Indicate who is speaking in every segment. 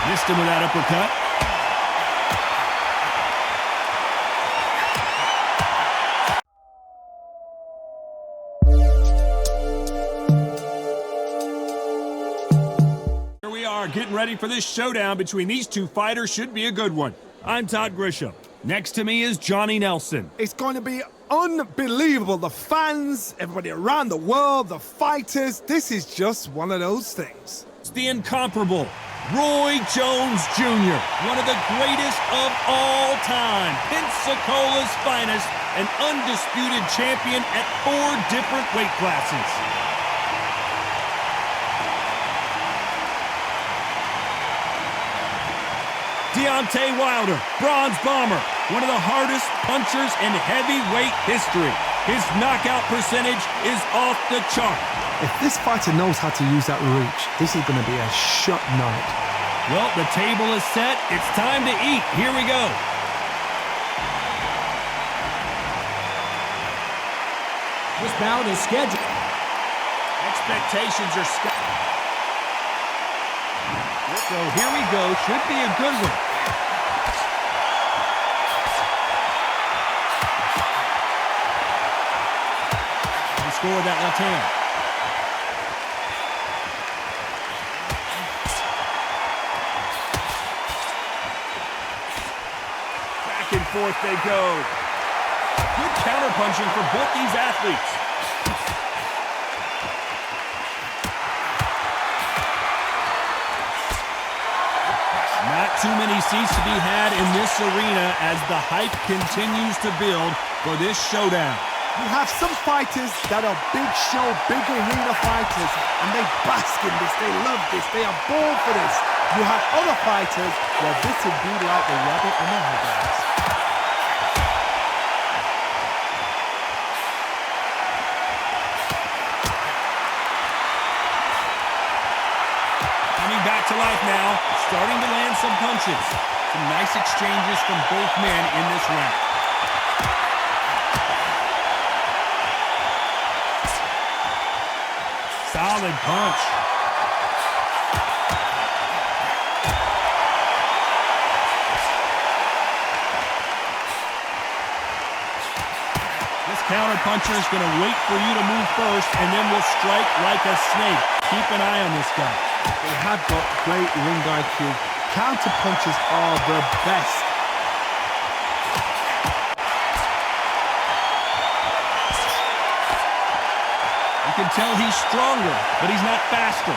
Speaker 1: Missed him with that uppercut. Here we are, getting ready for this showdown between these two fighters. Should be a good one. I'm Todd Grisham. Next to me is Johnny Nelson.
Speaker 2: It's going to be unbelievable. The fans, everybody around the world, the fighters. This is just one of those things.
Speaker 1: It's the incomparable Roy Jones Jr., one of the greatest of all time, Pensacola's finest, an undisputed champion at 4 different weight classes. Deontay Wilder, bronze bomber, one of the hardest punchers in heavyweight history. His knockout percentage is off the chart.
Speaker 2: If this fighter knows how to use that reach, this is going to be a shut night.
Speaker 1: Well, the table is set. It's time to eat. Here we go.
Speaker 3: This bout is scheduled.
Speaker 1: Expectations are so here we go. Should be a good one. He scored that left hand. Back and forth they go. Good counterpunching for both these athletes. Not too many seats to be had in this arena as the hype continues to build for this showdown.
Speaker 2: You have some fighters that are big show, big arena fighters, and they bask in this, they love this, they are born for this. You have other fighters where this would be like the rabbit in the headlights.
Speaker 1: Coming back to life now, starting to land some punches. Some nice exchanges from both men in this round. Solid punch. This counterpuncher is going to wait for you to move first and then will strike like a snake. Keep an eye on this guy.
Speaker 2: They have got great ring IQ. Counter punches are the best.
Speaker 1: You can tell he's stronger, but he's not faster.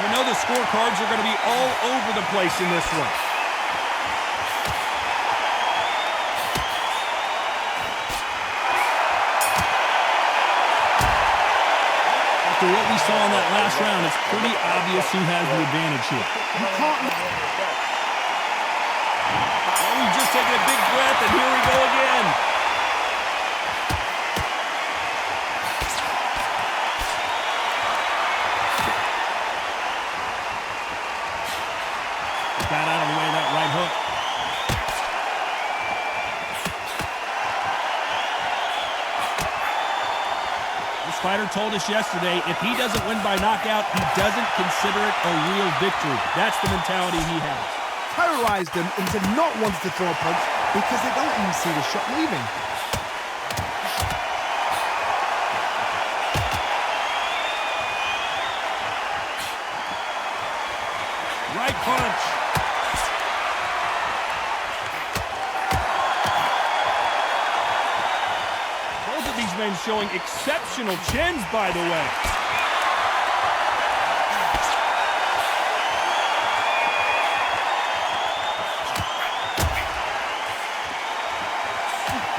Speaker 1: You know the scorecards are going to be all over the place in this one. After what we saw in that last round, it's pretty obvious who has the advantage here.
Speaker 2: You can't...
Speaker 1: Oh, we've just taken a big breath, and here we go again. Got out of the way of that right hook. This fighter told us yesterday, if he doesn't win by knockout, he doesn't consider it a real victory. That's the mentality he has.
Speaker 2: Terrorize them into not wanting to throw a punch because they don't even see the shot leaving.
Speaker 1: Right punch. Both of these men showing exceptional chins, by the way.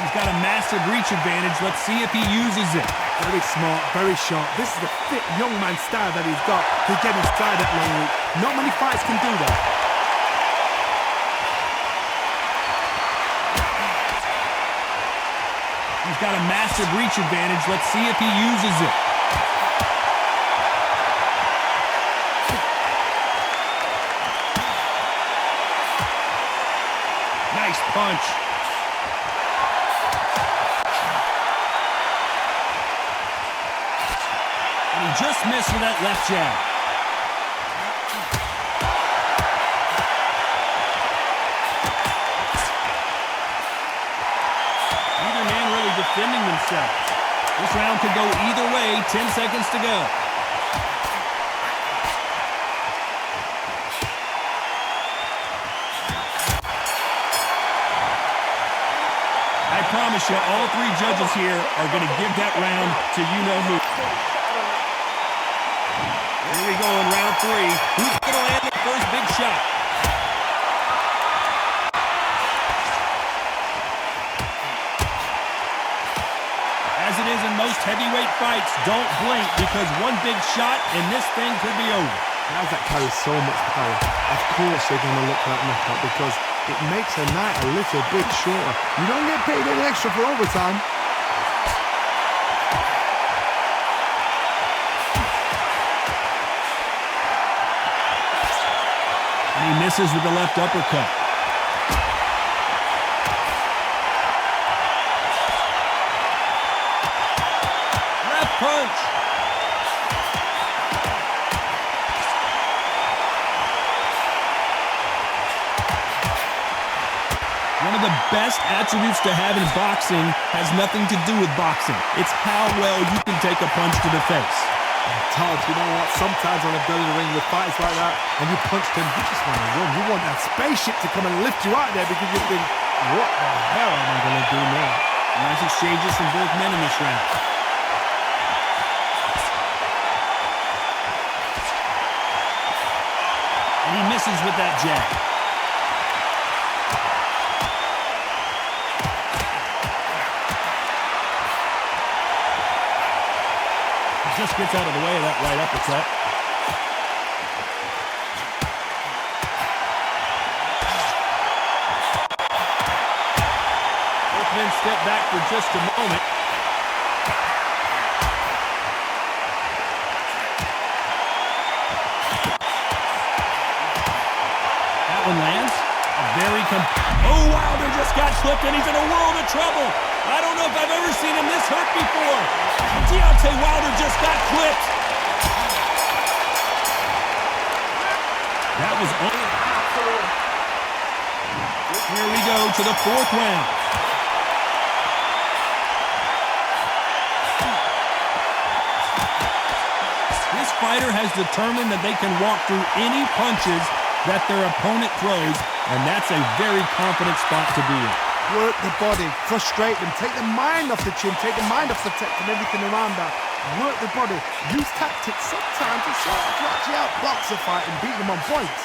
Speaker 1: He's got a massive reach advantage. Let's see if he uses it.
Speaker 2: Very smart, very sharp. This is the fit young man style that he's got to get inside that long reach. Not many fights can do that.
Speaker 1: He's got a massive reach advantage. Let's see if he uses it. Nice punch. He just missed with that left jab. Neither man really defending themselves. This round could go either way. 10 seconds to go. I promise you, all three judges here are going to give that round to you-know-who. Here we go in round 3. Who's going to land the first big shot? As it is in most heavyweight fights, don't blink because one big shot and this thing could be over.
Speaker 2: Guys that carry so much power, of course they're going to look for that knockout because it makes a night a little bit shorter. You don't get paid any extra for overtime.
Speaker 1: And he misses with the left uppercut. Left punch. One of the best attributes to have in boxing has nothing to do with boxing. It's how well you can take a punch to the face.
Speaker 2: Todd, you know what? Sometimes on a building ring with fights like that, and you punch them, you just want to run. You want that spaceship to come and lift you out there because you think, what the hell am I going to do now?
Speaker 1: Nice exchanges from both men in this round. And he misses with that jab. Just gets out of the way of that right uppercut. Both men step back for just a moment. That one lands. Oh, Wilder just got slipped and he's in a world of trouble. I don't know if I've ever seen him this hurt before. Deontay Wilder just got clipped. That was on. Here we go to the 4th round. This fighter has determined that they can walk through any punches that their opponent throws, and that's a very confident spot to be in.
Speaker 2: Work the body, frustrate them, take the mind off the chin, take the mind off the tech and everything around that. Work the body, use tactics sometimes to sort of actually outbox a fight and beat them on points.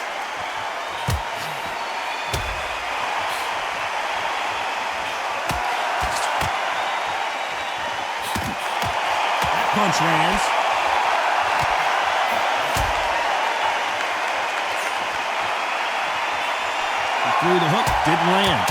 Speaker 1: That punch lands. Through the hook, didn't land.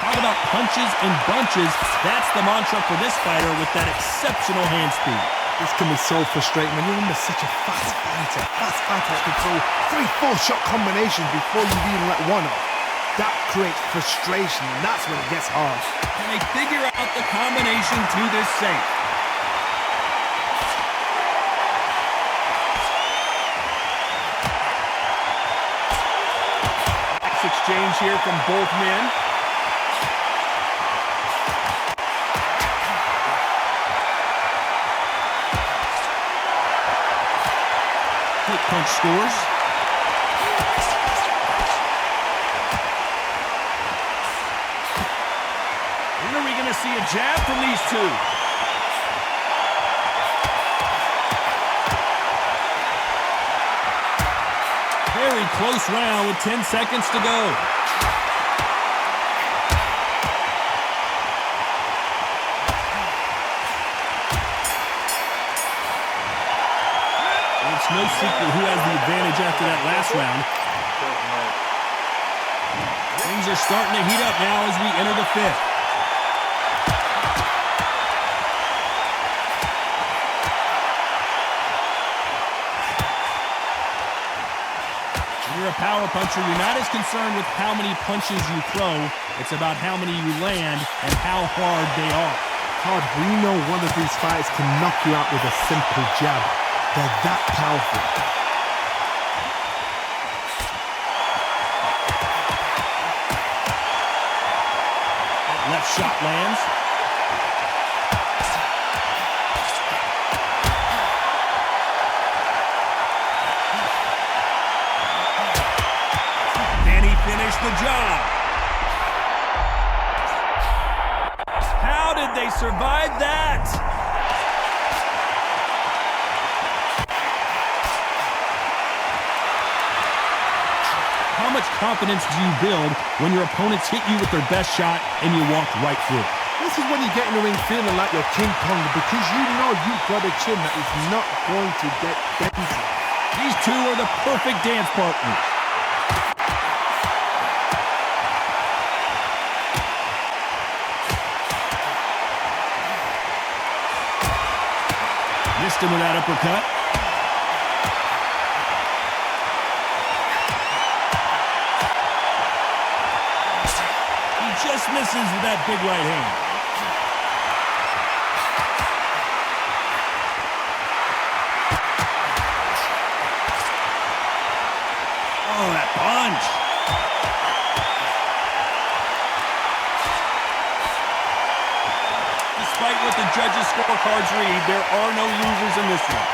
Speaker 1: Talk about punches and bunches. That's the mantra for this fighter with that exceptional hand speed.
Speaker 2: This can be so frustrating when you're under such a fast fighter that can throw 3-4 shot combinations before you even let one off. That creates frustration, and that's when it gets hard.
Speaker 1: Can they figure out the combination to this safe? Exchange here from both men. Quick punch scores. When are we going to see a jab from these two? Very close round with 10 seconds to go. It's no secret who has the advantage after that last round. Things are starting to heat up now as we enter the 5th. You're a power puncher. You're not as concerned with how many punches you throw. It's about how many you land and how hard they are.
Speaker 2: Todd, we know one of these fighters can knock you out with a simple jab. They're that powerful.
Speaker 1: Left shot lands. Can he finish the job? How did they survive that? How much confidence do you build when your opponents hit you with their best shot and you walk right through it?
Speaker 2: This is when you get in the ring feeling like you're King Kong because you know you've got a chin that is not going to get dented.
Speaker 1: These two are the perfect dance partners. Missed him with that uppercut. He just misses with that big right hand. Oh, that punch. Despite what the judges' scorecards read, there are no losers in this one.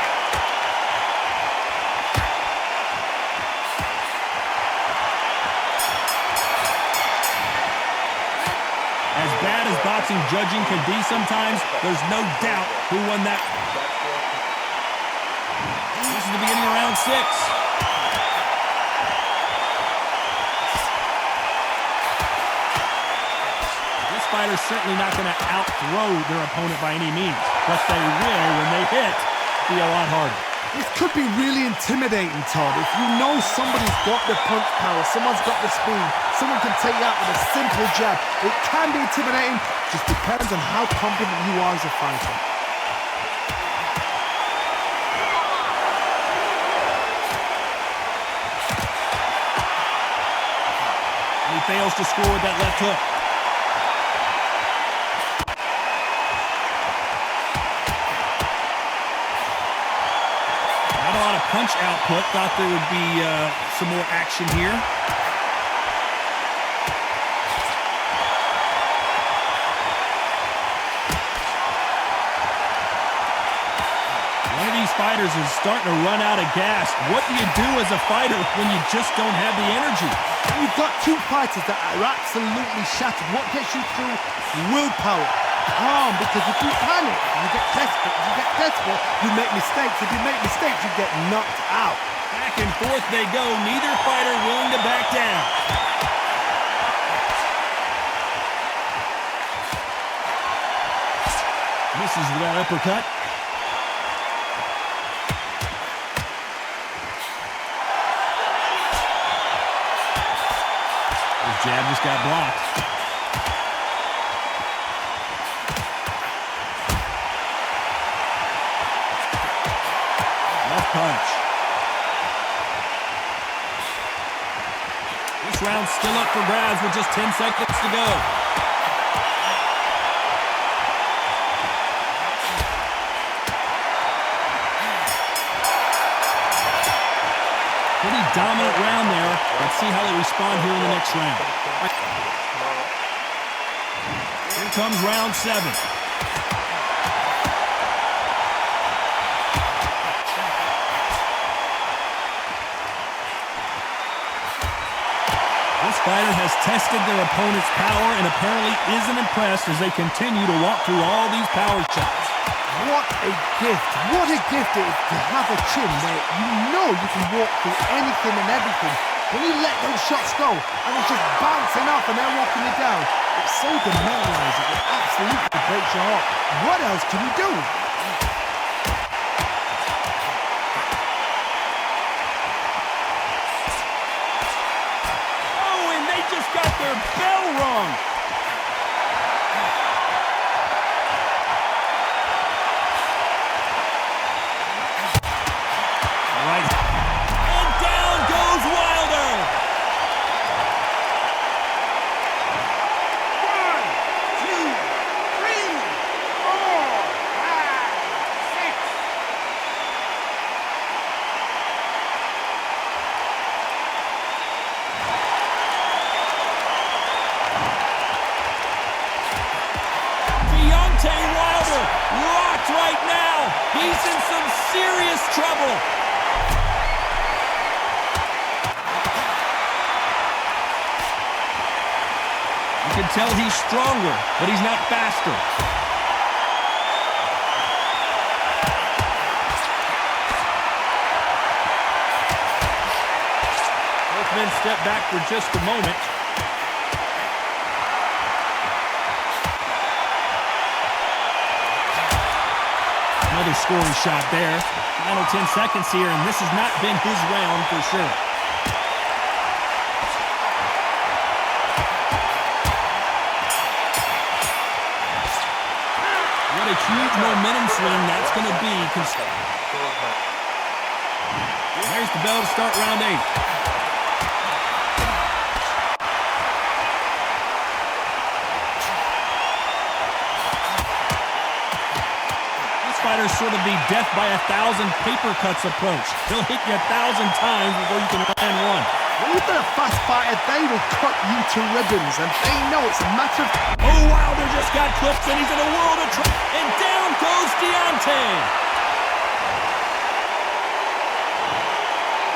Speaker 1: As bad as boxing judging can be sometimes, there's no doubt who won that. This is the beginning of round 6. Fighters certainly not going to out-throw their opponent by any means, but they will, when they hit, be a lot harder.
Speaker 2: This could be really intimidating, Todd. If you know somebody's got the punch power, someone's got the speed, someone can take you out with a simple jab, it can be intimidating. Just depends on how confident you are as a fighter.
Speaker 1: He fails to score with that left hook. Punch output. Thought there would be some more action here. One of these fighters is starting to run out of gas. What do you do as a fighter when you just don't have the energy?
Speaker 2: You've got two fighters that are absolutely shattered. What gets you through? Willpower. Calm, because if you panic, you get desperate. If you get desperate, you make mistakes. If you make mistakes, you get knocked out.
Speaker 1: Back and forth they go. Neither fighter willing to back down. Misses with that uppercut. His jab just got blocked. Punch. This round's still up for grabs with just 10 seconds to go. Pretty dominant round there. Let's see how they respond here in the next round. Here comes round 7. Fighter has tested their opponent's power and apparently isn't impressed as they continue to walk through all these power shots.
Speaker 2: What a gift. What a gift it is to have a chin where you know you can walk through anything and everything. When you let those shots go and it's just bouncing off and they're walking you down, it's so demoralizing. It absolutely breaks your heart. What else can you do?
Speaker 1: Got their bell rung. All right. And down goes Wilder. He's in some serious trouble. You can tell he's stronger, but he's not faster. Both men step back for just a moment. Another scoring shot there. Final 10 seconds here, and this has not been his round for sure. What a huge momentum swing that's going to be. There's the bell to start round 8. Fighters sort of the death by 1,000 paper cuts approach. He'll hit you 1,000 times before you can land one.
Speaker 2: When you've been a fast fighter, they will cut you to ribbons, and they know it's a matter of...
Speaker 1: Oh, Wilder just got clipped, and he's in a world of trouble. And down goes Deontay.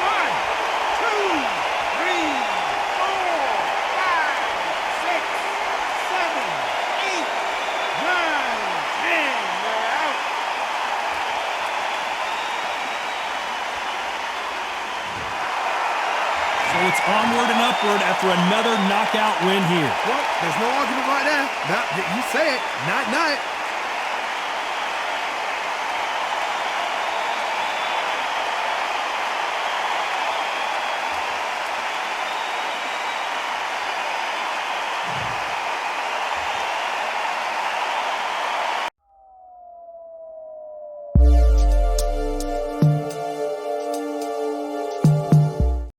Speaker 1: 1, 2, 3, 4, 5, 6, 7, 8, 9, 10. They're out. So it's onward and upward after another knockout win here.
Speaker 2: Well, there's no argument right there. You say it. Night-night.